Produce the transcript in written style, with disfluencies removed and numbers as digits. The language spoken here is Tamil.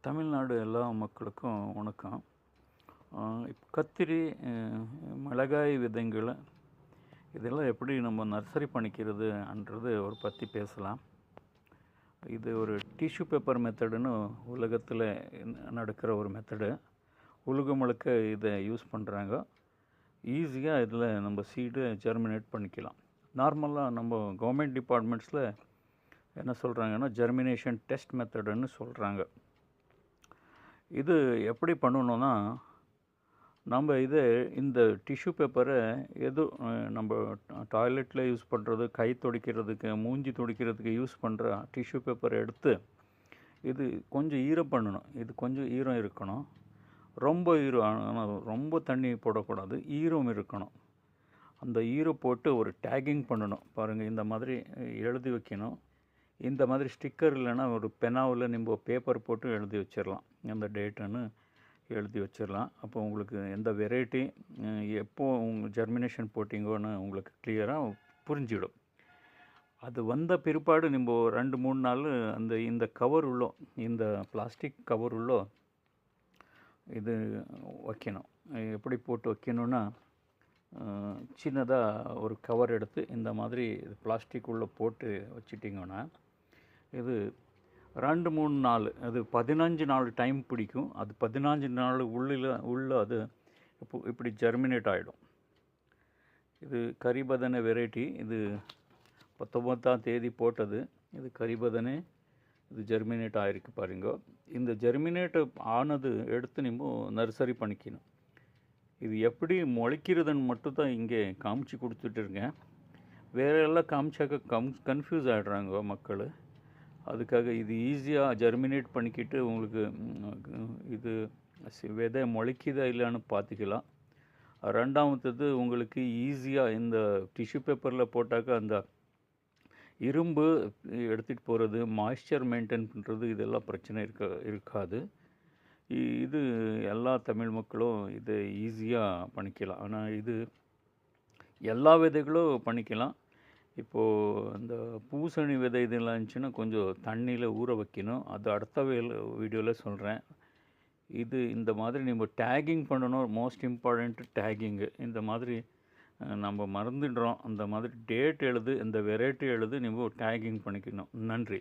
தமிழ்நாடு எல்லா மக்களுக்கும் வணக்கம். இப்போ கத்திரி, மிளகாய் விதைங்கள இதெல்லாம் எப்படி நம்ம நர்சரி பண்ணிக்கிறதுன்றது ஒரு பற்றி பேசலாம். இது ஒரு டிஷ்யூ பேப்பர் மெத்தடுன்னு உலகத்தில் நடக்கிற ஒரு மெத்தடு. உலகம் முழுக்க இதை யூஸ் பண்ணுறாங்க. ஈஸியாக இதில் நம்ம சீடு ஜெர்மினேட் பண்ணிக்கலாம். நார்மலாக நம்ம கவர்மெண்ட் டிபார்ட்மெண்ட்ஸில் என்ன சொல்கிறாங்கன்னா ஜெர்மினேஷன் டெஸ்ட் மெத்தடுன்னு சொல்கிறாங்க. இது எப்படி பண்ணணுன்னா, நம்ம இந்த டிஷ்யூ பேப்பரை நம்ம டாய்லெட்டில் யூஸ் பண்ணுறது, கை துடைக்கிறதுக்கு, மூஞ்சி துடைக்கிறதுக்கு யூஸ் பண்ணுற டிஷ்யூ பேப்பரை எடுத்து இது கொஞ்சம் ஈரம் பண்ணணும். இது கொஞ்சம் ஈரம் இருக்கணும். ரொம்ப ஈரம், ஆனால் ரொம்ப தண்ணி போடக்கூடாது, ஈரம் இருக்கணும். அந்த ஈரம் போட்டு ஒரு டேகிங் பண்ணணும். பாருங்கள், இந்த மாதிரி எழுதி வைக்கணும். இந்த மாதிரி ஸ்டிக்கர் இல்லைன்னா ஒரு பெனாவில் நம்ம பேப்பர் போட்டு எழுதி வச்சிடலாம். எந்த டேட்டுன்னு எழுதி வச்சிடலாம். அப்போ உங்களுக்கு எந்த வெரைட்டி எப்போ ஜெர்மினேஷன் போட்டிங்கோன்னு உங்களுக்கு கிளியராக புரிஞ்சிடும். அது வந்த பிற்பாடு நம்ம 2-3 நாள் இந்த கவர் உள்ளோ, இந்த பிளாஸ்டிக் கவர் உள்ளோ இது வைக்கணும். எப்படி போட்டு வைக்கணுன்னா, சின்னதாக ஒரு கவர் எடுத்து இந்த மாதிரி பிளாஸ்டிக் உள்ளே போட்டு வச்சிட்டிங்கன்னா இது 2-3 நாள், அது 15 நாள் டைம் பிடிக்கும். அது 15 நாள் உள்ள அது இப்படி ஜெர்மினேட் ஆகிடும். இது கரிபதனை வெரைட்டி. இது 19ஆம் தேதி போட்டது. இது கரிபதனே, இது ஜெர்மினேட் ஆகிருக்கு பாருங்க. இந்த ஜெர்மினேட் ஆனது எடுத்து நம்ம நர்சரி பண்ணிக்கணும். இது எப்படி முளைக்கிறதுன்னு மட்டும்தான் இங்கே காமிச்சு கொடுத்துட்ருக்கேன். வேறு எல்லாம் காமிச்சாக்க கன்ஃபியூஸ் ஆகிடுறாங்க மக்கள். அதுக்காக இது ஈஸியாக ஜெர்மினேட் பண்ணிக்கிட்டு உங்களுக்கு இது விதை முளைக்குதா இல்லைன்னு பார்த்துக்கலாம். ரெண்டாவது உங்களுக்கு ஈஸியாக இந்த டிஷ்யூ பேப்பரில் போட்டாக்க அந்த இரும்பு எடுத்துகிட்டு போகிறது, மாய்ஸ்சர் மெயின்டைன் பண்ணுறது, இதெல்லாம் பிரச்சனை இருக்காது. இது எல்லா தமிழ் மக்களும் இதை ஈஸியாக பண்ணிக்கலாம். ஆனால் இது எல்லா விதைகளும் பண்ணிக்கலாம். இப்போது அந்த பூசணி விதை இதெல்லாம் இருந்துச்சுன்னா கொஞ்சம் தண்ணியில் ஊற வைக்கணும். அது அடுத்த வீடியோவில் சொல்கிறேன். இந்த மாதிரி நம்ம டேகிங் பண்ணணும். Most important tagging. இந்த மாதிரி நம்ம மறந்துடுறோம். அந்த மாதிரி டேட் எழுது, இந்த வெரைட்டி எழுது, நம்ம டேகிங் பண்ணிக்கணும். நன்றி.